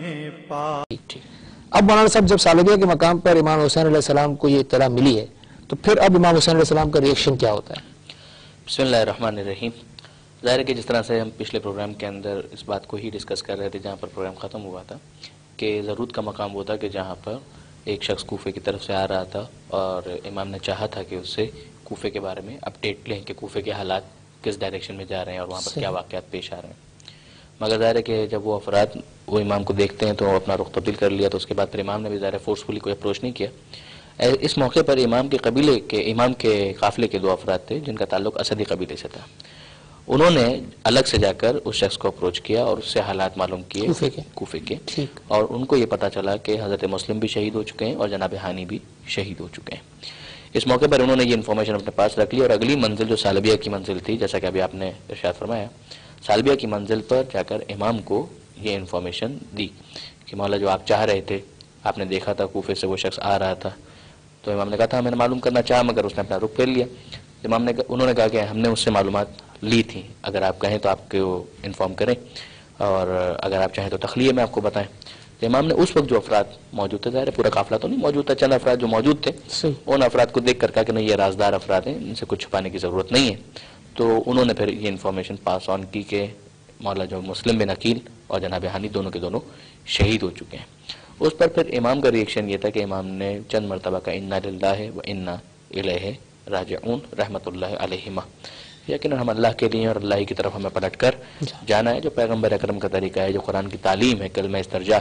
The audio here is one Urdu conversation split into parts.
اب مولانا صاحب جب سالگرہ کے مقام پر امام حسین علیہ السلام کو یہ اطلاع ملی ہے تو پھر اب امام حسین علیہ السلام کا ریئیکشن کیا ہوتا ہے؟ بسم اللہ الرحمن الرحیم. ظاہر ہے کہ جس طرح سے ہم پچھلے پروگرام کے اندر اس بات کو ہی ڈسکس کر رہے تھے جہاں پر پروگرام ختم ہوا تھا کہ ضرورت کا مقام وہ تھا کہ جہاں پر ایک شخص کوفے کی طرف سے آ رہا تھا اور امام نے چاہا تھا کہ اس سے کوفے کے بارے میں اپڈیٹ لیں کہ کوفے کے حالات کس ڈائریکشن میں جا رہے ہیں اور وہاں پر کیا واقعات پیش آ رہے ہیں. مگر ظاہر ہے کہ جب وہ افراد وہ امام کو دیکھتے ہیں تو اپنا رخ تبدیل کر لیا. تو اس کے بعد پھر امام نے بھی ظاہر فورسفلی کوئی اپروچ نہیں کیا. اس موقع پر امام کے قبیلے کے امام کے قافلے کے دو افراد تھے جن کا تعلق اسدی قبیلے سے تھا. انہوں نے الگ سے جا کر اس شخص کو اپروچ کیا اور اس سے حالات معلوم کیے کوفے کے اور ان کو یہ پتہ چلا کہ حضرت مسلم بھی شہید ہو چکے ہیں اور جناب ہانی بھی شہید ہو چکے ہیں. اس موقع پر انہوں نے یہ انفارمیشن اپنے پاس رکھ لی اور اگلی منزل جو سالبیہ کی منزل تھی جیسا کہ ابھی آپ نے ارشاد فرمایا سالبیہ کی منزل پر جا کر امام کو یہ انفارمیشن دی کہ مولا جو آپ چاہ رہے تھے آپ نے دیکھا تھا کوفے سے وہ شخص آ رہا تھا. تو امام نے کہا تھا میں نے معلوم کرنا چاہا مگر اس نے اپنا رخ پھیر لیا. انہوں نے کہا کہ ہم نے اس سے معلومات لی تھی اگر آپ کہیں تو آپ کو انفارم کریں اور اگر آپ چاہیں تو تخلیہ میں آپ کو بتائیں. تو امام نے اس وقت جو افراد موجود تھے ظاہر پورا قافلہ تو نہیں موجود تھا چند افراد جو موجود تھے ان افراد کو دیکھ کر کہا کہ نہیں یہ رازدار افراد ہیں ان سے کچھ چھپانے کی ضرورت نہیں ہے. تو انہوں نے پھر یہ انفارمیشن پاس آن کی کہ مولا جو مسلم بن عقیل اور جناب ہانی دونوں کے دونوں شہید ہو چکے ہیں. اس پر پھر امام کا ریئیکشن یہ تھا کہ امام نے چند مرتبہ کا انا للہ و انا الیہ راجعون رحمۃ اللہ علیہما یقیناً ہم اللہ کے لیے اور اللہ کی طرف ہمیں پلٹ کر جانا ہے جو پیغمبر اکرم کا طریقہ ہے جو قرآن کی تعلیم ہے کلمہ استرجاع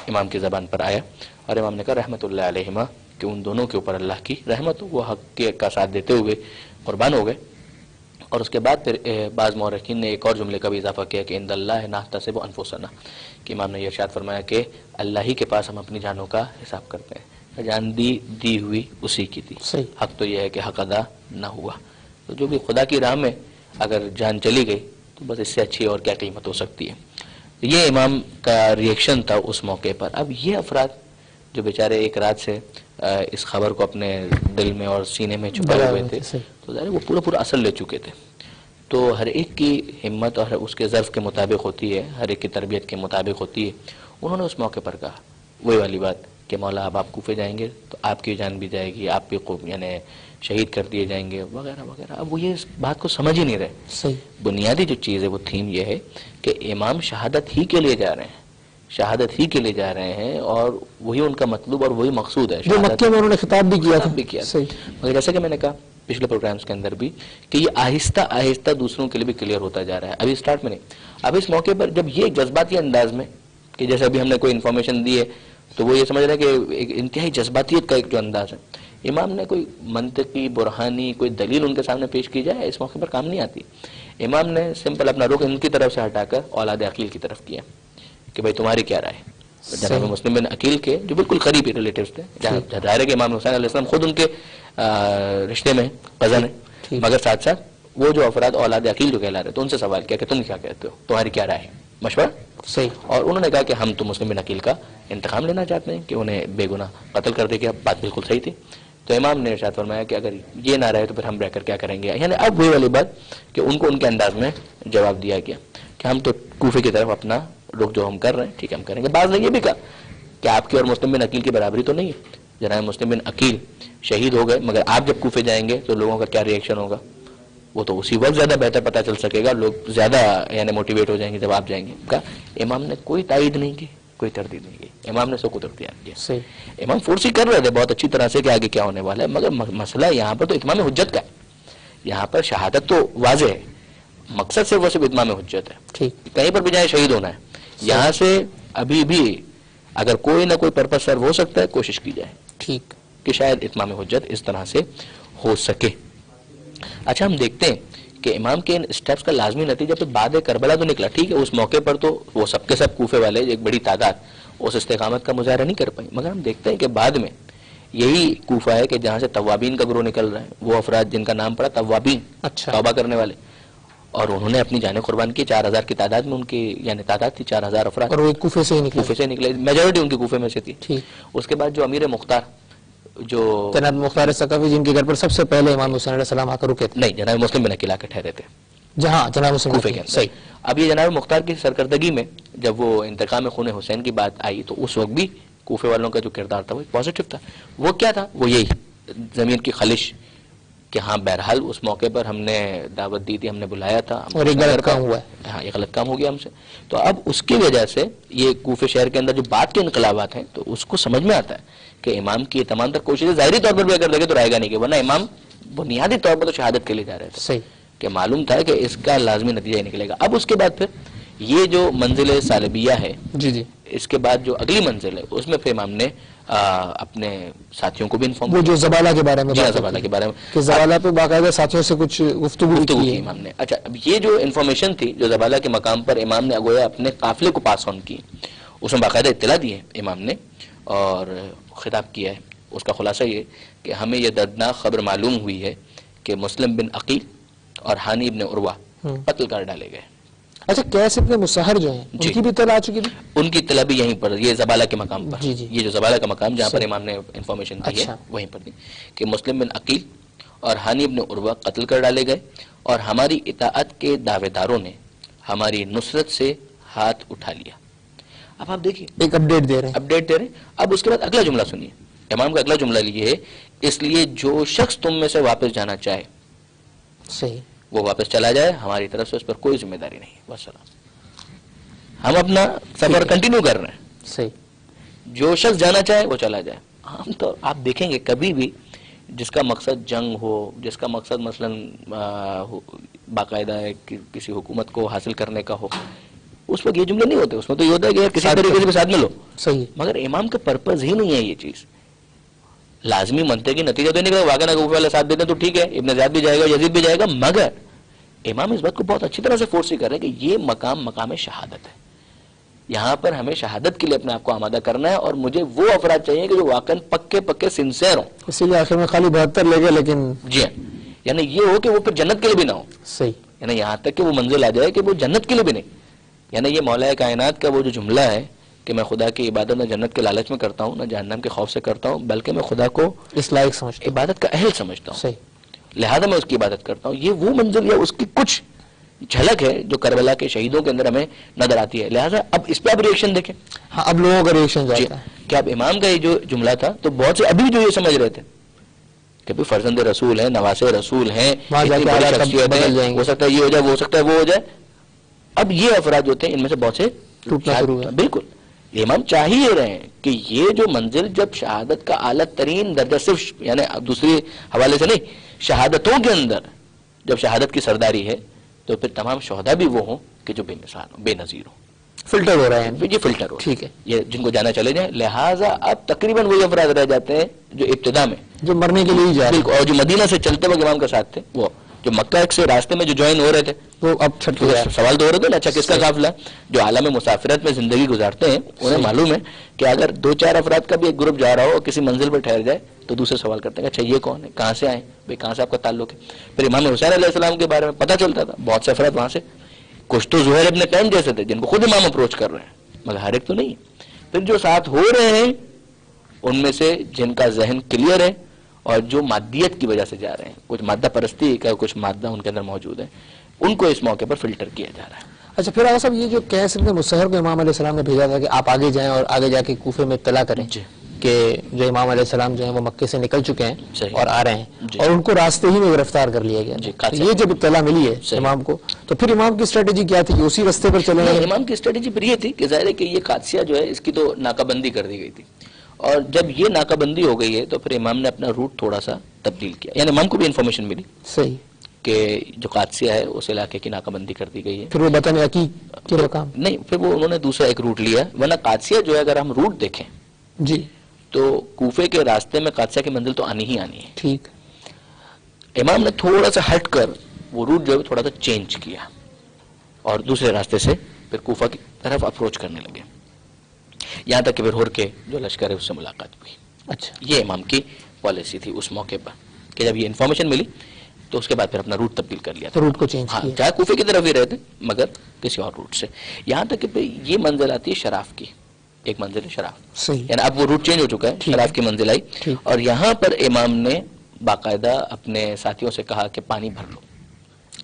امام کی زبان پر آیا اور امام نے کہا رحمۃ اللہ علیہما کہ ان دونوں کے اوپر اللہ کی رحمت وہ حق کا ساتھ دیتے ہوئے قربان ہو گئے. اور اس کے بعد پھر بعض مورخین نے ایک اور جملے کا بھی اضافہ کیا کہ عند اللہ نحتسب انفسنا کہ امام نے یہ ارشاد فرمایا کہ اللہ ہی کے پاس ہم اپنی جانوں کا حساب کرتے ہیں. جان دی ہوئی اسی کی تھی. حق تو یہ ہے کہ حق ادا نہ ہوا. تو جو بھی خدا کی راہ میں اگر جان چلی گئی تو بس اس سے اچھی اور کیا قیمت ہو سکتی ہے. یہ امام کا ریئیکشن تھا اس موقع پر. اب یہ افراد جو بیچارے ایک رات سے اس خبر کو اپنے دل میں اور سینے میں چھپائے ہوئے تھے تو ظاہر وہ پورا اثر لے چکے تھے. تو ہر ایک کی ہمت اور اس کے ظرف کے مطابق ہوتی ہے ہر ایک کی تربیت کے مطابق ہوتی ہے. انہوں نے اس موقع پر کہا وہی والی بات کہ مولا اب آپ کوفے جائیں گے تو آپ کی جان بھی جائے گی آپ بھی یعنی شہید کر دیے جائیں گے وغیرہ وغیرہ. اب وہ یہ اس بات کو سمجھ ہی نہیں رہے. بنیادی جو چیز ہے وہ تھیم یہ ہے کہ امام شہادت ہی کے لیے جا رہے ہیں شہادت ہی کے لیے جا رہے ہیں اور وہی ان کا مطلوب اور وہی مقصود ہے. مکے میں انہوں نے خطاب بھی کیا تھا مگر جیسا کہ میں نے کہا پچھلے پروگرامز کے اندر بھی کہ یہ آہستہ آہستہ دوسروں کے لیے بھی کلیئر ہوتا جا رہا ہے. ابھی سٹارٹ میں نہیں. اب اس موقع پر جب یہ جذباتی انداز میں کہ جیسے ابھی ہم نے کوئی انفارمیشن دی ہے تو وہ یہ سمجھ رہے ہیں کہ ایک انتہائی جذباتیت کا ایک جو انداز ہے امام نے کوئی منطقی برہانی کوئی دلیل ان کے سامنے پیش کی جائے اس موقع پر کام نہیں آتی. امام نے سمپل اپنا رخ ان کی طرف سے ہٹا کر اولاد عقیل کی طرف کیا کہ بھائی تمہاری کیا رائے ہے. جناب مسلم بن عقیل کے جو بالکل قریبی ریلیٹیوز تھے جہاں ظاہر ہے کہ امام حسین علیہ السلام خود ان کے رشتے میں کزن ہیں مگر ساتھ ساتھ وہ جو افراد اولاد عقیل جو کہلا رہے تو ان سے سوال کیا کہ تم کیا کہتے ہو تمہاری کیا رائے ہے مشورہ صحیح. اور انہوں نے کہا کہ ہم تو مسلم بن عقیل کا انتقام لینا چاہتے ہیں کہ انہیں بے گناہ قتل کر دے گیا. بات بالکل صحیح تھی. تو امام نے ارشاد فرمایا کہ اگر یہ نہ رہے تو پھر ہم رہ کر کیا کریں گے. یعنی اب وہی والی بات کہ ان کو ان کے انداز میں جواب دیا گیا کہ ہم تو کوفے کی طرف اپنا رخ جو ہم کر رہے ہیں ٹھیک ہے ہم کریں گے. بعض نے یہ بھی کہا کہ آپ کی اور مسلم بن عقیل کی برابری تو نہیں ہے. جناب مسلم بن عقیل شہید ہو گئے مگر آپ جب کوفے جائیں گے تو لوگوں کا کیا ریئیکشن ہوگا وہ تو اسی وقت زیادہ بہتر پتہ چل سکے گا. لوگ زیادہ یعنی موٹیویٹ ہو جائیں گے جب آپ جائیں گے. کہا امام نے کوئی تائید نہیں کی کوئی تردید نہیں کی. امام نے سکوت اختیار کیا. امام فورسی کر رہے تھے بہت اچھی طرح سے کہ آگے کیا ہونے والا ہے مگر مسئلہ یہاں پر تو اتمام حجت کا ہے. یہاں پر شہادت تو واضح ہے مقصد سے وہ صرف اتمام حجت ہے. کہیں پر بھی جائیں شہید ہونا ہے. یہاں سے ابھی بھی اگر کوئی نہ کوئی پرپس سرو ہو سکتا ہے کوشش کی جائے ٹھیک کہ شاید اتمام حجت اس طرح سے ہو سکے. اچھا ہم دیکھتے ہیں کہ امام کے ان سٹیپس کا لازمی نتیجہ پہ بعد کربلا تو نکلا. ٹھیک ہے اس موقع پر تو وہ سب کے سب کوفے والے ایک بڑی تعداد اس استقامت کا مظاہرہ نہیں کر پائی مگر ہم دیکھتے ہیں کہ بعد میں یہی کوفہ ہے کہ جہاں سے توابین کا گروہ نکل رہا ہے وہ افراد جن کا نام پڑا توابین توبہ کرنے والے اور انہوں نے اپنی جانیں قربان کی. 4000 کی تعداد میں ان کی یعنی تعداد تھی 4000 افراد اور وہ کوفے سے نکلے میجورٹی ان کی کوفے میں سے تھی. اس کے بعد جو امیر مختار جو جناب مختار ثقفی جن کے گھر پر سب سے پہلے امام حسین علیہ السلام آ کر رکے تھے نہیں جناب مسلم بن عقیل آ کے ٹھہرے تھے جہاں جناب حسین کوفے کے اندر. صحیح. اب یہ جناب مختار کی سرکردگی میں جب وہ انتقام خون حسین کی بات آئی تو اس وقت بھی کوفے والوں کا جو کردار تھا وہ پازیٹیو تھا. وہ کیا تھا؟ وہ یہی زمین کی خلش کہ ہاں بہرحال اس موقع پر ہم نے دعوت دی تھی, ہم نے بلایا تھا, اور ایک غلط کام ہوا ہے. ہاں یہ غلط کام ہو گیا ہم سے. تو اب اس کی وجہ سے یہ کوفے شہر کے اندر جو بعد کے انقلابات ہیں تو اس کو سمجھ میں آتا ہے کہ امام کی تمام تر کوششیں ظاہری طور پر بھی اگر دیکھیں تو رائے گا نہیں, کہ ورنہ امام بنیادی طور پر تو شہادت کے لیے جا رہے تھے صحیح. کہ معلوم تھا کہ اس کا لازمی نتیجہ ہی نکلے گا. اب اس کے بعد پھر یہ جو منزل سالبیہ ہے, جی جی, اس کے بعد جو اگلی منزل ہے اس میں پھر امام نے اپنے ساتھیوں کو بھی انفارم وہ جو زبالہ کے بارے میں جی بات زبالہ ہوتی کے ہے بارے میں کہ زبالہ پہ باقاعدہ ساتھیوں سے کچھ گفتگو کی کی ہے. امام نے. اچھا, اب یہ جو انفارمیشن تھی جو زبالہ کے مقام پر امام نے گویا اپنے قافلے کو پاس آن کی, اس میں باقاعدہ اطلاع دی ہے امام نے اور خطاب کیا ہے. اس کا خلاصہ یہ کہ ہمیں یہ دردناک خبر معلوم ہوئی ہے کہ مسلم بن عقیل اور ہانی بن عروہ قتل کر ڈالے گئے. اچھا, کیس ابن مسہر جو ہیں ان کی بھی اطلاع آ چکی تھی؟ ان کی اطلاع بھی یہیں پر, یہ زبالہ کے مقام پر, جی جی, یہ جو زبالہ کا مقام جہاں پر امام نے انفارمیشن دی ہے وہیں پر دی کہ مسلم بن عقیل اور ہانی بن عروہ قتل کر ڈالے گئے اور ہماری اطاعت کے دعوے داروں نے ہماری نصرت سے ہاتھ اٹھا لیا. اب آپ دیکھیے ایک اپڈیٹ دے رہے ہیں. اب اس کے بعد اگلا جملہ سنیے. امام کا اگلا جملہ یہ ہے, اس لیے جو شخص تم میں سے واپس جانا چاہے صحیح, وہ واپس چلا جائے, ہماری طرف سے اس پر کوئی ذمہ داری نہیں. والسلام. ہم اپنا سفر کنٹینیو کر رہے ہیں. صحیح. جو شخص جانا چاہے وہ چلا جائے. عام طور آپ دیکھیں گے کبھی بھی جس کا مقصد جنگ ہو, جس کا مقصد مثلا باقاعدہ کسی حکومت کو حاصل کرنے کا ہو, اس وقت یہ جملے نہیں ہوتے. اس میں تو یہ ہوتا ہے کہ یار کسی طریقے سے ساتھ میں لو. صحیح. مگر امام کا پرپز ہی نہیں ہے یہ چیز. لازمی منطقی نتیجہ تو نہیں کہ واقعہ کوفے والے ساتھ دیتے ہیں تو ٹھیک ہے, ابن زیاد بھی جائے گا, یزید بھی جائے گا, مگر امام اس بات کو بہت اچھی طرح سے فورس کر رہے ہیں کہ یہ مقام شہادت ہے. یہاں پر ہمیں شہادت کے لیے اپنے آپ کو آمادہ کرنا ہے اور مجھے وہ افراد چاہیے کہ جو واقعاً پکے سنسیئر ہوں. اسی لیے آخر میں خالی 72 لے گئے, لیکن جی ہاں, یعنی یہ ہو کہ وہ پھر جنت کے لیے بھی نہ ہو. صحیح. یعنی یہاں تک کہ وہ منزل آ جائے کہ وہ جنت کے لیے بھی نہیں. یعنی یہ مولا کائنات کا وہ جو جملہ ہے کہ میں خدا کی عبادت نہ جنت کے لالچ میں کرتا ہوں, نہ جہنم کے خوف سے کرتا ہوں, بلکہ میں خدا کو اس لائق سمجھتا ہوں, عبادت کا اہل سمجھتا ہوں, صحیح, لہذا میں اس کی عبادت کرتا ہوں. یہ وہ منزل یا اس کی کچھ جھلک ہے جو کربلا کے شہیدوں کے اندر ہمیں نظر آتی ہے. لہذا اب اس پہ آپ ریئیکشن دیکھیں. ہاں, اب لوگوں کا ریئیکشن جاتا ہے کہ اب امام کا یہ جو جملہ تھا تو بہت سے ابھی جو یہ سمجھ رہے تھے کہ بھی فرزند رسول ہیں, نواز رسول ہیں, اتنی بڑی شخصیت ہے, ہو سکتا ہے یہ ہو جائے, وہ ہو سکتا ہے وہ ہو جائے. اب یہ افراد جو تھے ان میں سے بہت سے ٹوٹنا شروع ہوا. بالکل, امام چاہ ہی رہے ہیں کہ یہ جو منزل جب شہادت کا اعلیٰ ترین درجہ, صرف یعنی دوسرے حوالے سے نہیں, شہادتوں کے اندر جب شہادت کی سرداری ہے تو پھر تمام شہداء بھی وہ ہوں کہ جو بے مثال ہوں, بے نظیر ہوں. فلٹر ہو رہا ہے, یہ فلٹر ہو, ٹھیک ہے, یہ جن کو جانا چلے جائیں. لہٰذا اب تقریباً وہی افراد رہ جاتے ہیں جو ابتدا میں جو مرنے کے لیے ہی جا رہے ہیں, اور جو مدینہ سے چلتے وقت امام کے ساتھ تھے, وہ جو مکہ سے راستے میں جو جوائن ہو رہے تھے وہ اب چھٹ گیا. سوال تو ہو رہے تھے نا, اچھا کس کا قافلہ ہے؟ جو عالم مسافرت میں زندگی گزارتے ہیں انہیں معلوم ہے کہ اگر 2-4 افراد کا بھی ایک گروپ جا رہا ہو اور کسی منزل پر ٹھہر جائے تو دوسرے سوال کرتے ہیں اچھا یہ کون ہے, کہاں سے آئے بھائی, کہاں سے آپ کا تعلق ہے. پھر امام حسین علیہ السلام کے بارے میں پتہ چلتا تھا, بہت سے افراد وہاں سے, کچھ تو زہیر ابن قیم جیسے تھے جن کو خود امام اپروچ کر رہے ہیں, مگر ہر ایک تو نہیں. پھر جو ساتھ ہو رہے ہیں ان میں سے جن کا ذہن کلیئر ہے اور جو مادیت کی وجہ سے جا رہے ہیں, کچھ مادہ پرستی کا کچھ مادہ ان کے اندر موجود ہے, ان کو اس موقع پر فلٹر کیا جا رہا ہے. اچھا, پھر آقا صاحب یہ جو کیس ابن مسہر کو امام علیہ السلام نے بھیجا تھا کہ آپ آگے جائیں اور آگے جا کے کوفے میں اطلاع کریں کہ جو امام علیہ السلام جو ہیں وہ مکے سے نکل چکے ہیں اور آ رہے ہیں, اور ان کو راستے ہی میں گرفتار کر لیا گیا. یہ جب اطلاع ملی ہے امام کو تو پھر امام کی اسٹریٹجی کیا تھی کہ اسی راستے پر چلے گئے؟ امام کی اسٹریٹجی پھر یہ تھی کہ ظاہر ہے کہ یہ قادسیہ جو ہے اس کی تو ناکہ بندی کر دی گئی تھی, اور جب یہ ناکہ بندی ہو گئی ہے تو پھر امام نے اپنا روٹ تھوڑا سا تبدیل کیا. یعنی امام کو بھی انفارمیشن ملی صحیح کہ جو قادسیہ ہے اس علاقے کی ناکہ بندی کر دی گئی ہے. پھر وہ بطن عقیق کے مقام نہیں, پھر وہ انہوں نے دوسرا ایک روٹ لیا, ورنہ قادسیہ جو ہے اگر ہم روٹ دیکھیں جی تو کوفے کے راستے میں قادسیہ کی منزل تو آنی ہی آنی ہے. ٹھیک, امام نے تھوڑا سا ہٹ کر وہ روٹ جو ہے تھوڑا سا چینج کیا اور دوسرے راستے سے پھر کوفہ کی طرف اپروچ کرنے لگے, یہاں تک کہ پھر ہور کے جو لشکر ہے اس سے ملاقات ہوئی. اچھا, یہ امام کی پالیسی تھی اس موقع پر کہ جب یہ انفارمیشن ملی تو اس کے بعد پھر اپنا روٹ تبدیل کر لیا تھا. روٹ کو چینج کیا, چاہے کوفے کی طرف ہی رہتے مگر کسی اور روٹ سے. یہاں تک کہ یہ منزل آتی ہے شراف کی, ایک منزل ہے شراف, صحیح, یعنی اب وہ روٹ چینج ہو چکا ہے, شراف کی منزل آئی, اور یہاں پر امام نے باقاعدہ اپنے ساتھیوں سے کہا کہ پانی بھر لو.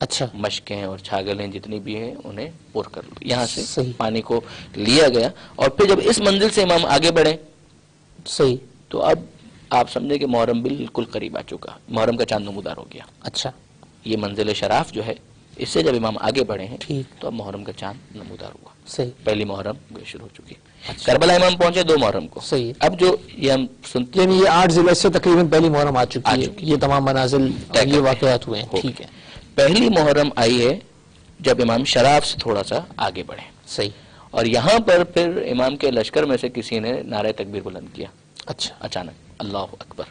اچھا، مشکیں اور چھاگلیں جتنی بھی ہیں انہیں پور کر لو. یہاں سے پانی کو لیا گیا اور پھر جب اس منزل سے امام آگے بڑھے صحیح تو اب آپ سمجھے کہ محرم بالکل قریب آ چکا, محرم کا چاند نمودار ہو گیا. اچھا, یہ منزل شراف جو ہے اس سے جب امام آگے بڑھے ہیں ٹھیک, تو اب محرم کا چاند نمودار ہوا. صحیح, پہلی محرم شروع ہو چکی. کربلا امام پہنچے 2 محرم کو. صحیح. اب جو یہ ہم سنتے یعنی یہ 8 ذی سے تقریباً پہلی محرم آ چکی ہے, یہ تمام منازل یہ واقعات ہوئے ہیں. ٹھیک ہے, پہلی محرم آئی ہے جب امام شراف سے تھوڑا سا آگے بڑھے. صحیح. اور یہاں پر پھر امام کے لشکر میں سے کسی نے نعرہ تکبیر بلند کیا. اچھا, اچانک اللہ اکبر.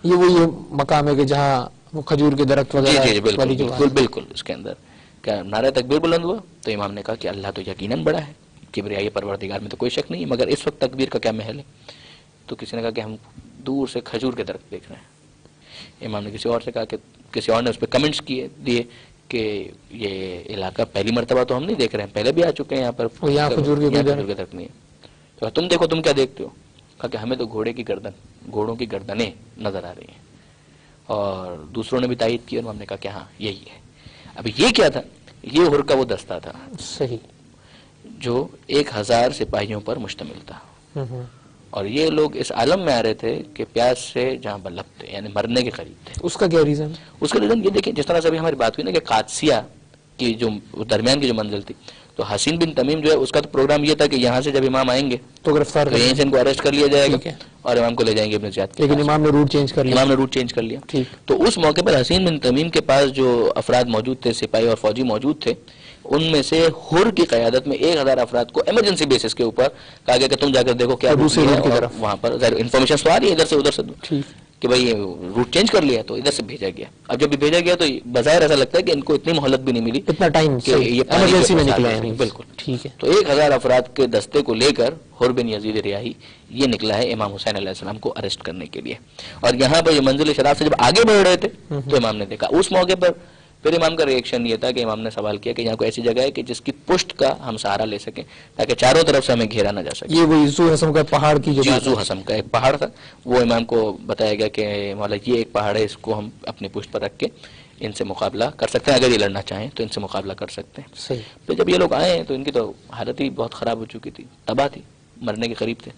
یہ وہی مقام ہے کہ جہاں وہ کھجور کے درخت وغیرہ. جی بالکل بالکل. اس کے اندر کیا نعرہ تکبیر بلند ہوا تو امام نے کہا کہ اللہ تو یقیناً بڑا ہے, کبریائی پروردگار میں تو کوئی شک نہیں ہے, مگر اس وقت تکبیر کا کیا محل ہے. تو کسی نے کہا کہ ہم دور سے کھجور کے درخت دیکھ رہے ہیں. امام نے کسی اور سے کہا کہ کسی اور نے اس پہ کمنٹس دیے کہ یہ علاقہ پہلی مرتبہ تو ہم نہیں دیکھ رہے ہیں, پہلے بھی آ چکے ہیں یہاں پر, یہاں کھجور کے درخت نہیں ہے. تو تم دیکھو تم کیا دیکھتے ہو. کہا کہ ہمیں تو گھوڑوں کی گردنیں نظر آ رہی ہیں. اور دوسروں نے بھی تائید کی اور ہم نے کہا کہ ہاں یہی ہے. اب یہ کیا تھا, یہ ہر کا وہ دستہ تھا صحیح جو 1000 سپاہیوں پر مشتمل تھا. اور یہ لوگ اس عالم میں آ رہے تھے کہ پیاس سے جہاں بلب تھے, یعنی مرنے کے قریب تھے. اس کا کیا ریزن؟ اس کا ریزن یہ دیکھیں, جس طرح سے ابھی ہماری بات ہوئی نا کہ قادسیہ کی جو درمیان کی جو منزل تھی, تو حسین بن تمیم جو ہے اس کا تو پروگرام یہ تھا کہ یہاں سے جب امام آئیں گے تو گرفتار تو یہیں سے ان کو اریسٹ کر لیا جائے گا اور امام کو لے جائیں گے ابن زیاد. لیکن امام نے روٹ چینج کر لیا. امام نے روٹ چینج کر لیا. تو اس موقع پر حسین بن تمیم کے پاس جو افراد موجود تھے, سپاہی اور فوجی موجود تھے, ان میں سے ہر کی قیادت میں 1000 افراد کو ایمرجنسی بیسس کے اوپر کہا گیا کہ تم جا کر دیکھو کیا دوسری روٹ کی طرف. وہاں پر انفارمیشن تو آ رہی ہے ادھر سے ادھر سے کہ بھائی یہ روٹ چینج کر لیا, تو ادھر سے بھیجا گیا. اب جب بھی بھیجا گیا تو بظاہر ایسا لگتا ہے کہ ان کو اتنی مہلت بھی نہیں ملی, اتنا ٹائم کہ یہ ایمرجنسی میں نکلا ہے. بالکل ٹھیک ہے. تو 1000 افراد کے دستے کو لے کر حر بن یزید ریاحی یہ نکلا ہے امام حسین علیہ السلام کو اریسٹ کرنے کے لیے. اور یہاں پر یہ منزل شراف سے جب آگے بڑھ رہے تھے تو امام نے دیکھا. اس موقع پر پھر امام کا ریئیکشن یہ تھا کہ امام نے سوال کیا کہ یہاں کوئی ایسی جگہ ہے کہ جس کی پشت کا ہم سہارا لے سکیں تاکہ چاروں طرف سے ہمیں گھیرا نہ جا سکے. یہ وہ ذو حسم کا پہاڑ کی جو ذو حسم کا ایک پہاڑ تھا, وہ امام کو بتایا گیا کہ مولا یہ ایک پہاڑ ہے, اس کو ہم اپنی پشت پر رکھ کے ان سے مقابلہ کر سکتے ہیں, اگر یہ لڑنا چاہیں تو ان سے مقابلہ کر سکتے ہیں. صحیح. پھر جب یہ لوگ آئے تو ان کی تو حالت ہی بہت خراب ہو چکی تھی, تباہ تھی, مرنے کے قریب تھے.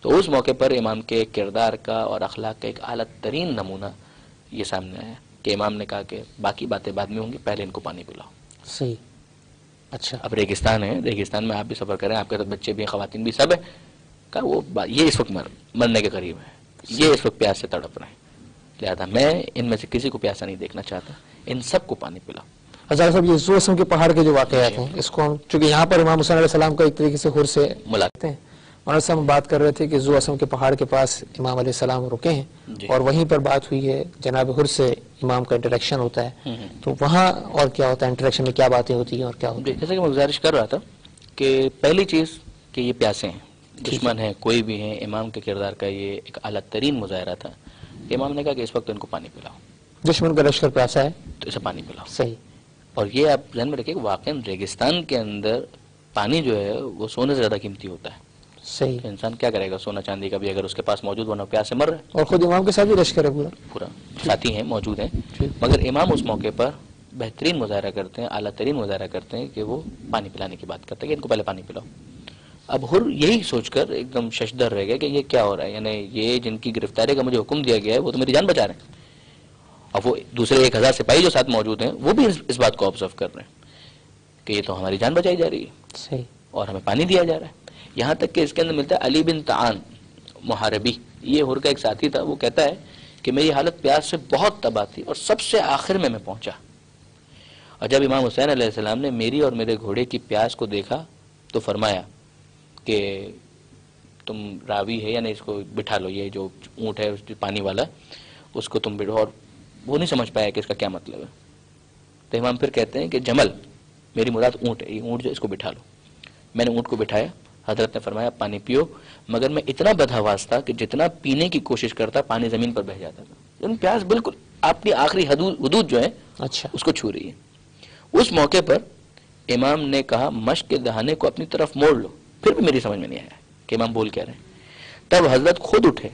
تو اس موقع پر امام کے کردار کا اور اخلاق کا ایک اعلیٰ ترین نمونہ یہ سامنے آیا کہ امام نے کہا کہ باقی باتیں بعد میں ہوں گی, پہلے ان کو پانی پلاؤ. صحیح. اچھا, اب ریگستان ہے, ریگستان میں آپ بھی سفر کریں, آپ کے تو بچے بھی, خواتین بھی, سب ہے. کہا وہ یہ اس وقت مرنے کے قریب ہے, یہ اس وقت پیاس سے تڑپ رہے ہیں, لہذا میں ان میں سے کسی کو پیاسا نہیں دیکھنا چاہتا, ان سب کو پانی پلاؤ. ہزار صاحب, یہ ذو حسم کے پہاڑ کے جو واقعات ہیں, اس کو ہم چونکہ یہاں پر امام حسین علیہ السلام کا ایک طریقے سے حر سے ملاقات ہیں. مولانا صاحب ہم بات کر رہے تھے کہ ذو حسم کے پہاڑ کے پاس امام علیہ السلام رکے ہیں, اور وہیں پر بات ہوئی ہے جناب حر سے امام کا انٹریکشن ہوتا ہے. تو وہاں اور کیا ہوتا ہے, انٹریکشن میں کیا باتیں ہوتی ہیں اور کیا ہوتا ہے؟ جیسے کہ میں گزارش کر رہا تھا کہ پہلی چیز کہ یہ پیاسے ہیں, دشمن ہیں, کوئی بھی ہیں, امام کے کردار کا یہ ایک اعلیٰ ترین مظاہرہ تھا. امام نے کہا کہ اس وقت ان کو پانی پلاؤ, دشمن کا لشکر پیاسا ہے تو اسے پانی پلاؤ. صحیح. اور یہ آپ ذہن میں رکھیں کہ واقعاً ریگستان کے اندر پانی جو ہے وہ سونے سے زیادہ قیمتی ہوتا ہے. صحیح. تو انسان کیا کرے گا سونا چاندی کا بھی اگر اس کے پاس موجود, ورنہ پیاس سے مر رہا ہے. اور خود امام کے ساتھ بھی لشکر ہے پورا ساتھی ہیں, موجود ہیں, مگر امام اس موقع پر بہترین مظاہرہ کرتے ہیں, اعلیٰ ترین مظاہرہ کرتے ہیں کہ وہ پانی پلانے کی بات کرتے ہیں کہ ان کو پہلے پانی پلاؤ. اب حر یہی سوچ کر ایک دم ششدر رہ گیا کہ یہ کیا ہو رہا ہے, یعنی یہ جن کی گرفتاری کا مجھے حکم دیا گیا ہے وہ تو میری جان بچا رہے ہیں, اور وہ دوسرے 1000 سپاہی جو ساتھ موجود ہیں وہ بھی اس بات کو آبزرو کر رہے ہیں کہ یہ تو ہماری جان بچائی جا رہی ہے. صحیح. اور ہمیں پانی دیا جا رہا ہے. یہاں تک کہ اس کے اندر ملتا ہے علی بن تعان محاربی, یہ حر کا ایک ساتھی تھا, وہ کہتا ہے کہ میری حالت پیاس سے بہت تباہ تھی اور سب سے آخر میں پہنچا, اور جب امام حسین علیہ السلام نے میری اور میرے گھوڑے کی پیاس کو دیکھا تو فرمایا کہ تم راوی ہے, یعنی اس کو بٹھا لو, یہ جو اونٹ ہے پانی والا اس کو تم بٹھو. اور وہ نہیں سمجھ پایا کہ اس کا کیا مطلب ہے. تو امام پھر کہتے ہیں کہ جمل, میری مراد اونٹ ہے, یہ اونٹ جو اس کو بٹھا لو. میں نے اونٹ کو بٹھایا, حضرت نے فرمایا پانی پیو, مگر میں اتنا بدحواس تھا کہ جتنا پینے کی کوشش کرتا پانی زمین پر بہ جاتا تھا. یعنی پیاس بالکل اپنی آخری حدود جو ہے اس کو چھو رہی ہے. اس موقع پر امام نے کہا مشق کے دہانے کو اپنی طرف موڑ لو. پھر بھی میری سمجھ میں نہیں آیا کہ امام بول کیا رہے ہیں. تب حضرت خود اٹھے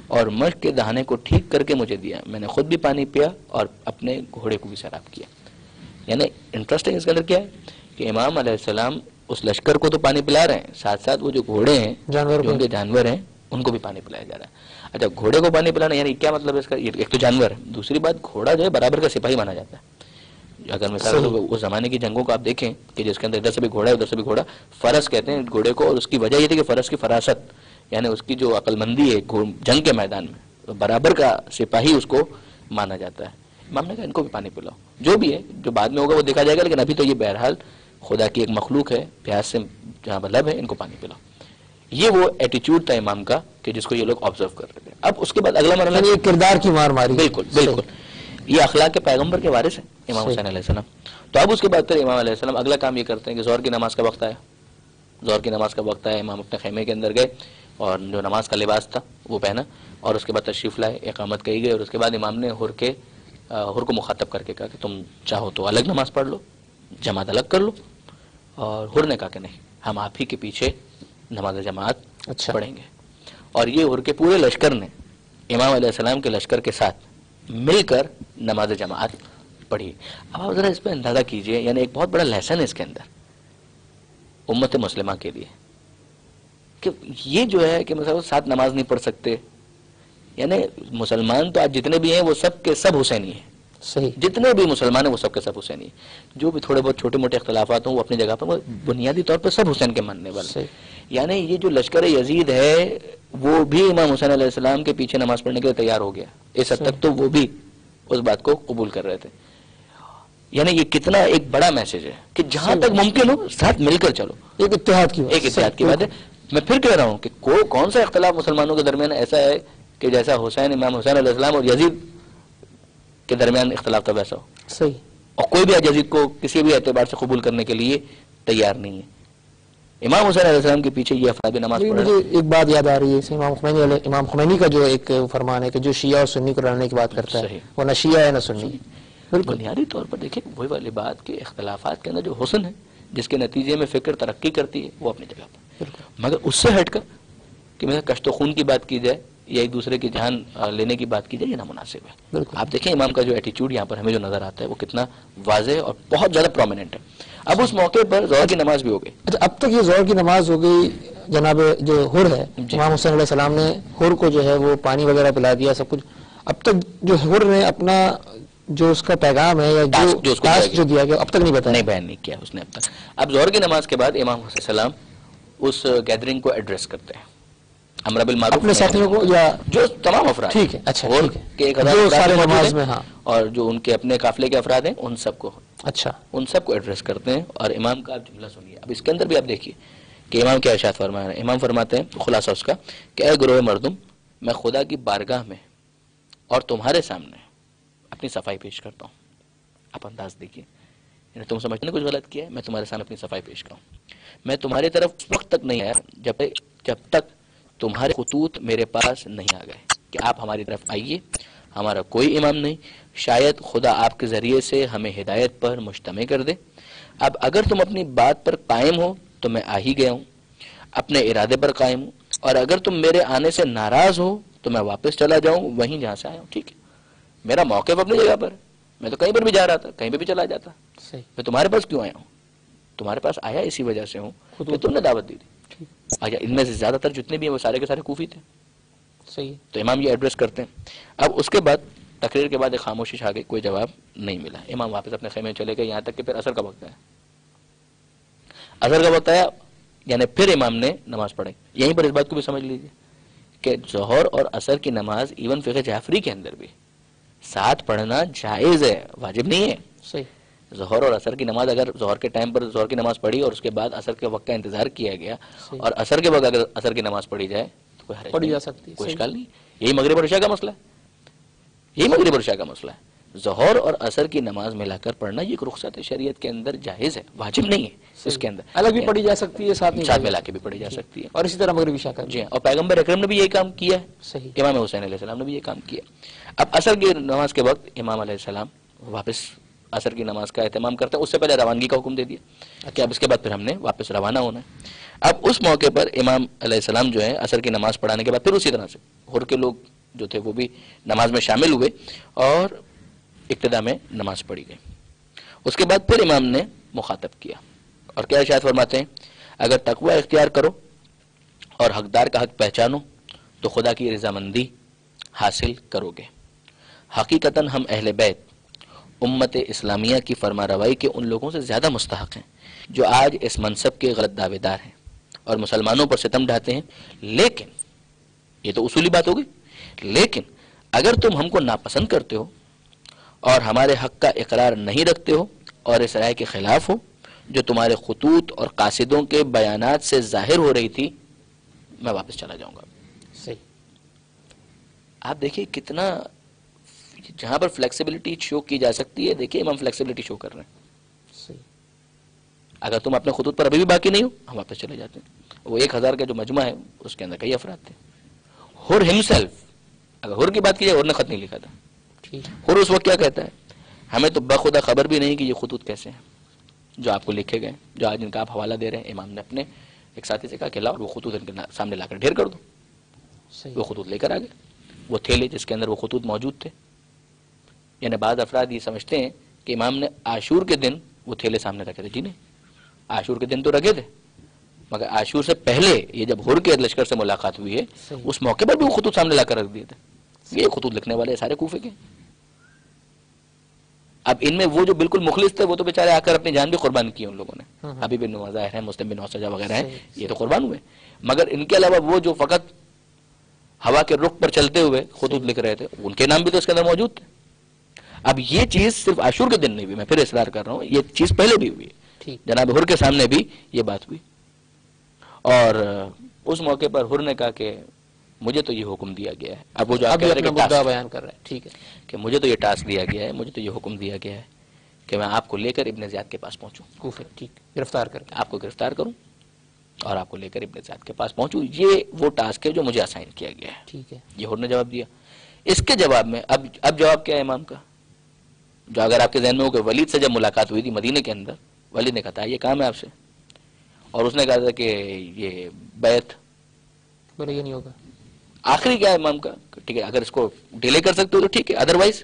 اور مشق کے دہانے کو ٹھیک کر کے مجھے دیا. میں نے خود بھی پانی پیا اور اپنے گھوڑے کو بھی سیراب کیا. یعنی انٹرسٹنگ اس کے اندر کیا ہے کہ امام علیہ السلام اس لشکر کو تو پانی پلا رہے ہیں، ساتھ ساتھ وہ جو گھوڑے ہیں، جو ان کے جانور ہیں، ان کو بھی پانی پلایا جا رہا ہے۔ اچھا، گھوڑے کو پانی پلانا یعنی کیا مطلب ہے اس کا؟ ایک تو جانور ہے، دوسری بات گھوڑا جو ہے برابر کا سپاہی مانا جاتا ہے۔ اگر مثال اس زمانے کی جنگوں کو آپ دیکھیں کہ جس کے اندر ادھر سے بھی گھوڑا ہے ادھر سے بھی گھوڑا، فرس کہتے ہیں گھوڑے کو، اور اس کی وجہ یہ تھی کہ فرس کی فراست یعنی اس کی جو عقل مندی ہے جنگ کے میدان میں برابر کا سپاہی اس کو مانا جاتا ہے۔ امام نے کہا ان کو بھی پانی پلاؤ، جو بھی ہے جو بعد میں ہوگا وہ دیکھا جائے گا، لیکن ابھی تو یہ بہرحال خدا کی ایک مخلوق ہے، پیاس سے جہاں لب ہے، ان کو پانی پلاؤ۔ یہ وہ ایٹیچیوڈ تھا امام کا کہ جس کو یہ لوگ آبزرو کر رہے تھے۔ اب اس کے بعد اگلا مرحلہ یہ کردار کی مار ماری، بالکل بالکل، یہ اخلاق کے پیغمبر کے وارث ہیں امام حسین علیہ السلام۔ تو اب اس کے بعد پھر امام علیہ السلام اگلا کام یہ کرتے ہیں کہ ظہر کی نماز کا وقت آیا، ظہر کی نماز کا وقت آیا، امام اپنے خیمے کے اندر گئے اور جو نماز کا لباس تھا وہ پہنا، اور اس کے بعد تشریف لائے، اقامت کہی گئی، اور اس کے بعد امام نے حر کو مخاطب کر کے کہا کہ تم چاہو تو الگ نماز پڑھ لو، جماعت الگ کر لو، اور حر نے کہا کہ نہیں، ہم آپ ہی کے پیچھے نماز جماعت پڑھیں گے۔ اور یہ حر کے پورے لشکر نے امام علیہ السلام کے لشکر کے ساتھ مل کر نماز جماعت پڑھی۔ اب آپ ذرا اس پہ اندازہ کیجئے، یعنی ایک بہت بڑا لیسن ہے اس کے اندر امت مسلمہ کے لیے، کہ یہ جو ہے کہ مثلا ساتھ نماز نہیں پڑھ سکتے، یعنی مسلمان تو آج جتنے بھی ہیں وہ سب کے سب حسینی ہیں، صحیح، جتنے بھی مسلمان ہیں وہ سب کے سب حسینی ہیں، جو بھی تھوڑے بہت چھوٹے موٹے اختلافات ہوں وہ اپنی جگہ پر، وہ بنیادی طور پر سب حسین کے ماننے والے۔ یعنی یہ جو لشکر یزید ہے وہ بھی امام حسین علیہ السلام کے پیچھے نماز پڑھنے کے لیے تیار ہو گیا، اس حد تک تو وہ بھی اس بات کو قبول کر رہے تھے۔ یعنی یہ کتنا ایک بڑا میسج ہے کہ جہاں تک ممکن ہو ساتھ مل کر چلو، ایک اتحاد کی بات ہے۔ میں پھر کہہ رہا ہوں کہ کون سا اختلاف مسلمانوں کے درمیان ایسا ہے کہ جیسا امام حسین علیہ السلام اور یزید کے درمیان اختلاف تھا ویسا ہو؟ صحیح، اور کوئی بھی یزید کو کسی بھی اعتبار سے قبول کرنے کے لیے تیار نہیں ہے۔ امام حسین علیہ السلام کے پیچھے یہ افراد نماز پڑھ رہے ہیں۔ مجھے ایک بات یاد آ رہی ہے، امام خمینی کا جو ایک فرمان ہے کہ جو شیعہ اور سنی کو لڑنے کی بات کرتا ہے وہ نہ شیعہ ہے نہ سنی۔ بنیادی طور پر دیکھیں وہی والی بات کہ اختلافات کے اندر جو حسن ہے جس کے نتیجے میں فکر ترقی کرتی ہے وہ اپنی جگہ پر، مگر اس سے ہٹ کر کہ میں کشت و خون کی بات کی جائے یا ایک دوسرے کی جان لینے کی بات کی جائے، یہ نامناسب ہے۔ آپ دیکھیں امام کا جو ایٹیچیوڈ یہاں پر ہمیں جو نظر آتا ہے وہ کتنا واضح اور بہت زیادہ پرومیننٹ ہے۔ اب اس موقع پر ظہر کی نماز بھی ہو گئی۔ اچھا، اب تک یہ ظہر کی نماز ہو گئی، جناب جو حر ہے امام حسین علیہ السلام نے حر کو جو ہے وہ پانی وغیرہ پلا دیا سب کچھ۔ اب تک جو حر نے اپنا جو اس کا پیغام ہے یا جو ٹاسک جو دیا گیا اب تک نہیں بتایا، نہیں بیان نہیں کیا اس نے اب تک۔ اب ظہر کی نماز کے بعد امام حسین السلام اس گیدرنگ کو ایڈریس کرتے ہیں، امر بالمعروف اپنے ساتھیوں کو یا جو تمام افراد، ٹھیک ہے، اچھا ٹھیک ہے، جو سارے نماز میں، ہاں، اور جو ان کے اپنے قافلے کے افراد ہیں ان سب کو، اچھا ان سب کو ایڈریس کرتے ہیں۔ اور امام کا آپ جملہ سنیے، اب اس کے اندر بھی آپ دیکھیے کہ امام کیا ارشاد فرما رہے ہیں۔ امام فرماتے ہیں خلاصہ اس کا کہ اے گروہ مردم، میں خدا کی بارگاہ میں اور تمہارے سامنے اپنی صفائی پیش کرتا ہوں۔ آپ انداز دیکھیے، یعنی تم سمجھتے کچھ غلط کیا ہے، میں تمہارے سامنے اپنی صفائی پیش کروں۔ میں تمہاری طرف اس وقت تک نہیں آیا جب تک تمہارے خطوط میرے پاس نہیں آ گئے کہ آپ ہماری طرف آئیے، ہمارا کوئی امام نہیں، شاید خدا آپ کے ذریعے سے ہمیں ہدایت پر مجتمع کر دے۔ اب اگر تم اپنی بات پر قائم ہو تو میں آ ہی گیا ہوں، اپنے ارادے پر قائم ہوں، اور اگر تم میرے آنے سے ناراض ہو تو میں واپس چلا جاؤں وہیں جہاں سے آیا ہوں۔ ٹھیک ہے، میرا موقف اپنی جگہ پر، میں تو کہیں پر بھی جا رہا تھا، کہیں پہ بھی چلا جاتا، میں تمہارے پاس کیوں آیا ہوں؟ تمہارے پاس آیا اسی وجہ سے ہوں کہ تم نے دعوت دی تھی۔ آیا ان میں سے زیادہ تر جتنے بھی ہیں وہ سارے کے سارے کوفی تھے۔ صحیح، تو امام یہ ایڈریس کرتے ہیں۔ اب اس کے بعد تقریر کے بعد ایک خاموشی چھا گئی، کوئی جواب نہیں ملا۔ امام واپس اپنے خیمے میں چلے گئے، یہاں تک کہ پھر عصر کا وقت آیا۔ عصر کا وقت آیا یعنی پھر امام نے نماز پڑھی۔ یہیں پر اس بات کو بھی سمجھ لیجیے کہ ظہر اور عصر کی نماز ایون فقہ جعفری کے اندر بھی ساتھ پڑھنا جائز ہے، واجب نہیں ہے۔ صحیح، ظہر اور عصر کی نماز اگر ظہر کے ٹائم پر ظہر کی نماز پڑھی اور اس کے بعد عصر کے وقت کا انتظار کیا گیا اور عصر کے وقت اگر عصر کی نماز پڑھی جائے تو کوئی حرج پڑھی نہیں، جا سکتی ہے، کوئی اشکال نہیں۔ یہی مغرب اور عشاء کا مسئلہ ہے، یہی مغرب اور عشاء کا مسئلہ ہے۔ ظہر اور عصر کی نماز ملا کر پڑھنا یہ ایک رخصت شریعت کے اندر جائز ہے، واجب نہیں ہے۔ اس کے اندر الگ بھی پڑھی جا سکتی ہے، ساتھ ملا کے بھی پڑھی جا سکتی ہے، اور اسی طرح مغربی عشاء کا۔ جی ہاں، اور پیغمبر اکرم نے بھی یہی کام کیا ہے، صحیح، امام حسین علیہ السلام نے بھی یہ کام کیا۔ اب عصر کی نماز کے وقت امام علیہ السلام واپس عصر کی نماز کا اہتمام کرتے ہیں۔ اس سے پہلے روانگی کا حکم دے دیا کہ اب اس کے بعد پھر ہم نے واپس روانہ ہونا ہے۔ اب اس موقع پر امام علیہ السلام جو ہے عصر کی نماز پڑھانے کے بعد پھر اسی طرح سے حر کے لوگ جو تھے وہ بھی نماز میں شامل ہوئے اور ابتدا میں نماز پڑھی گئی۔ اس کے بعد پھر امام نے مخاطب کیا اور کیا ارشاد فرماتے ہیں، اگر تقوی اختیار کرو اور حقدار کا حق پہچانو تو خدا کی رضامندی حاصل کرو گے۔ حقیقتاً ہم اہل بیت امت اسلامیہ کی فرما روائی کے ان لوگوں سے زیادہ مستحق ہیں جو آج اس منصب کے غلط دعوے دار ہیں اور مسلمانوں پر ستم ڈھاتے ہیں، لیکن یہ تو اصولی بات ہوگی، لیکن اگر تم ہم کو ناپسند کرتے ہو اور ہمارے حق کا اقرار نہیں رکھتے ہو اور اس رائے کے خلاف ہو جو تمہارے خطوط اور قاصدوں کے بیانات سے ظاہر ہو رہی تھی، میں واپس چلا جاؤں گا۔ صحیح۔ آپ دیکھیے کتنا، جہاں پر فلیکسیبلٹی شو کی جا سکتی ہے، دیکھیے امام فلیکسیبلٹی شو کر رہے ہیں۔ صحیح۔ اگر تم اپنے خطوط پر ابھی بھی باقی نہیں ہو، ہم واپس چلے جاتے ہیں۔ وہ 1000 کا جو مجمع ہے اس کے اندر کئی افراد تھے۔ ہر ہمسیلف، اگر ہر کی بات کی جائے، ہر نے خط نہیں لکھا تھا۔ ہر اس وقت کیا کہتا ہے، ہمیں تو بخدا خبر بھی نہیں کہ یہ خطوط کیسے ہیں جو آپ کو لکھے گئے، جو آج ان کا آپ حوالہ دے رہے ہیں۔ امام نے اپنے ایک ساتھی سے کہا کہ لاؤ وہ خطوط ان کے سامنے لا کر ڈھیر کر دو۔ وہ خطوط لے کر آ گئے، وہ تھیلے جس کے اندر وہ خطوط موجود تھے۔ یعنی بعض افراد یہ سمجھتے ہیں کہ امام نے عاشور کے دن وہ تھیلے سامنے رکھے تھے۔ جی نہیں، عاشور کے دن تو رکھے تھے، مگر عاشور سے پہلے یہ جب ہر کے لشکر سے ملاقات ہوئی ہے اس موقع پر بھی وہ خطوط سامنے لا کر رکھ دیے تھے۔ یہ خطوط لکھنے والے سارے کوفے کے۔ اب ان میں وہ جو بالکل مخلص تھے وہ تو بیچارے آ کر اپنی جان بھی قربان کی ان لوگوں نے، حبیب بن مظاہر ہیں، مسلم بن اوسجہ وغیرہ ہیں، یہ تو قربان ہوئے، مگر ان کے علاوہ وہ جو فقط ہوا کے رخ پر چلتے ہوئے خطوط لکھ رہے تھے ان کے نام بھی تو اس کے اندر موجود تھے۔ اب یہ چیز صرف عاشور کے دن نہیں ہوئی، میں پھر اصرار کر رہا ہوں، یہ چیز پہلے بھی ہوئی ہے، جناب ہر کے سامنے بھی یہ بات ہوئی، اور اس موقع پر ہر نے کہا کہ مجھے تو یہ حکم دیا گیا ہے۔ اب وہ جو آپ کہہ رہے ہیں کہ مدعا بیان کر رہے ہیں، ٹھیک ہے، کہ مجھے تو یہ ٹاسک دیا گیا ہے، مجھے تو یہ حکم دیا گیا ہے کہ میں آپ کو لے کر ابن زیاد کے پاس پہنچوں، کوفے، ٹھیک، گرفتار کر کے آپ کو گرفتار کروں اور آپ کو لے کر ابن زیاد کے پاس پہنچوں، یہ وہ ٹاسک ہے جو مجھے اسائن کیا گیا ہے۔ ٹھیک ہے، یہ ہر نے جواب دیا۔ اس کے جواب میں اب جواب کیا ہے امام کا، جو اگر آپ کے ذہن میں ہو کہ ولید سے جب ملاقات ہوئی تھی مدینے کے اندر، ولید نے کہا تھا یہ کام ہے آپ سے، اور اس نے کہا تھا کہ یہ بیعت، بولے یہ نہیں ہوگا۔ آخری کیا ہے امام کا، ٹھیک ہے اگر اس کو ڈیلے کر سکتے ہو تو ٹھیک ہے، ادروائز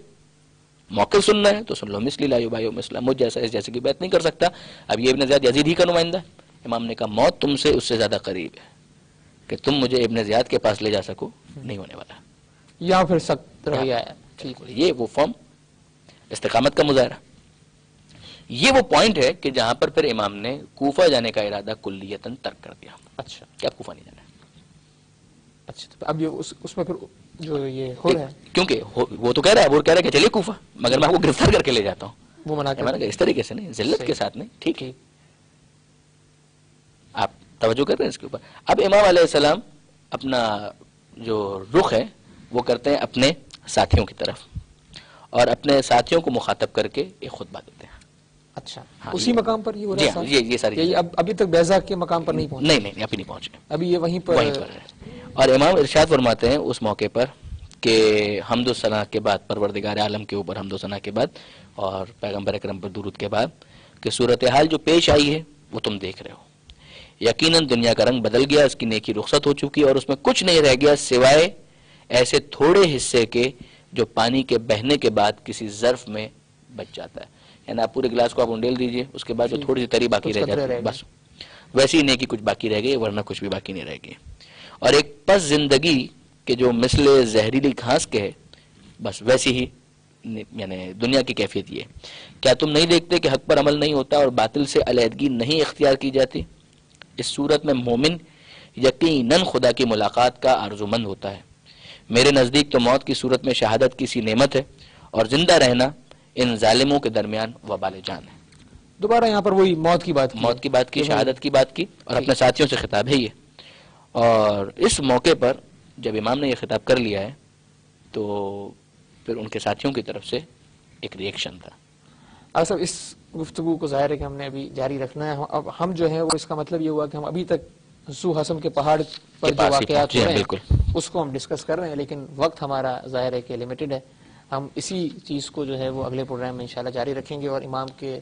موقف سننا ہے تو سن لو، مثلی لا یبایع مثلا، مجھ جیسا اس جیسے کی بیعت نہیں کر سکتا۔ اب یہ ابن زیاد یزید ہی کا نمائندہ ہے۔ امام نے کہا موت تم سے اس سے زیادہ قریب ہے کہ تم مجھے ابن زیاد کے پاس لے جا سکو، نہیں ہونے والا۔ یا پھر سخت رویہ ہے، ٹھیک ہے، یہ وہ فارم استقامت کا مظاہرہ، یہ وہ پوائنٹ ہے کہ جہاں پر پھر امام نے کوفہ جانے کا ارادہ کلیتاً ترک کر دیا۔ اچھا کیا کوفہ نہیں جانا ہے؟ اچھا، تو اب یہ اس میں پھر جو یہ ہو رہا ہے، کیونکہ وہ تو کہہ رہا ہے، وہ کہہ رہا ہے کہ چلیے کوفہ، مگر میں آپ کو گرفتار کر کے لے جاتا ہوں، وہ منع کر اس طریقے سے نہیں، ذلت کے ساتھ نہیں، ٹھیک ہے، آپ توجہ کر رہے ہیں اس کے اوپر۔ اب امام علیہ السلام اپنا جو رخ ہے وہ کرتے ہیں اپنے ساتھیوں کی طرف، اور اپنے ساتھیوں کو مخاطب کر کے ایک خطبہ دیتے ہیں۔ اچھا، اسی مقام پر یہ ہو رہا ہے؟ جی ہاں، یہ ساری ابھی تک بیضا کے مقام پر نہیں پہنچے؟ نہیں، ابھی نہیں پہنچے، ابھی یہ وہیں پر ہے۔ اور امام ارشاد فرماتے ہیں اس موقع پر کہ حمد و ثنا کے بعد، پروردگار عالم کے اوپر حمد و ثنا کے بعد اور پیغمبر اکرم پر درود کے بعد، کہ صورتحال جو پیش آئی ہے وہ تم دیکھ رہے ہو، یقیناً دنیا کا رنگ بدل گیا، اس کی نیکی رخصت ہو چکی اور اس میں کچھ نہیں رہ گیا سوائے ایسے تھوڑے حصے کے جو پانی کے بہنے کے بعد کسی ظرف میں بچ جاتا ہے۔ یعنی آپ پورے گلاس کو آپ انڈیل دیجئے، اس کے بعد جو تھوڑی سی تری باقی رہ جاتی ہے، بس ویسی ہی نیکی کچھ باقی رہ گئی، ورنہ کچھ بھی باقی نہیں رہ گئی۔ اور ایک پس زندگی کے جو مثل زہریلی گھاس کے ہے، بس ویسی ہی یعنی دنیا کی کیفیت یہ ہے۔ کیا تم نہیں دیکھتے کہ حق پر عمل نہیں ہوتا اور باطل سے علیحدگی نہیں اختیار کی جاتی؟ اس صورت میں مومن یقیناً خدا کی ملاقات کا آرزومند ہوتا ہے۔ میرے نزدیک تو موت کی صورت میں شہادت کی سی نعمت ہے، اور زندہ رہنا ان ظالموں کے درمیان وبال جان ہے۔ دوبارہ یہاں پر وہی موت کی بات کی، شہادت کی بات کی، اور اپنے ساتھیوں سے خطاب ہے یہ۔ اور اس موقع پر جب امام نے یہ خطاب کر لیا ہے تو پھر ان کے ساتھیوں کی طرف سے ایک ریئیکشن تھا۔ اصل اس گفتگو کو ظاہر ہے کہ ہم نے ابھی جاری رکھنا ہے۔ اب ہم جو ہے وہ اس کا مطلب یہ ہوا کہ ہم ابھی تک ذو حسم کے پہاڑ پر جو واقعات ہو رہے ہیں اس کو ہم ڈسکس کر رہے ہیں، لیکن وقت ہمارا ظاہر ہے کہ لمیٹڈ ہے۔ ہم اسی چیز کو جو ہے وہ اگلے پروگرام میں انشاءاللہ جاری رکھیں گے، اور امام کے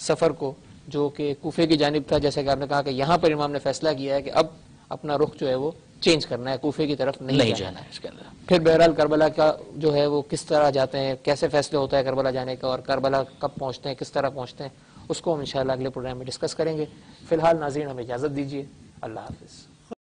سفر کو جو کہ کوفے کی جانب تھا، جیسے کہ آپ نے کہا کہ یہاں پر امام نے فیصلہ کیا ہے کہ اب اپنا رخ جو ہے وہ چینج کرنا ہے، کوفے کی طرف نہیں جانا ہے اس کے اندر. پھر بہرحال کربلا کا جو ہے وہ کس طرح جاتے ہیں، کیسے فیصلے ہوتا ہے کربلا جانے کا، اور کربلا کب پہنچتے ہیں، کس طرح پہنچتے ہیں، اس کو ہم انشاءاللہ اگلے پروگرام میں ڈسکس کریں گے. فی الحال ناظرین ہمیں اجازت دیجیے. اللہ حافظ.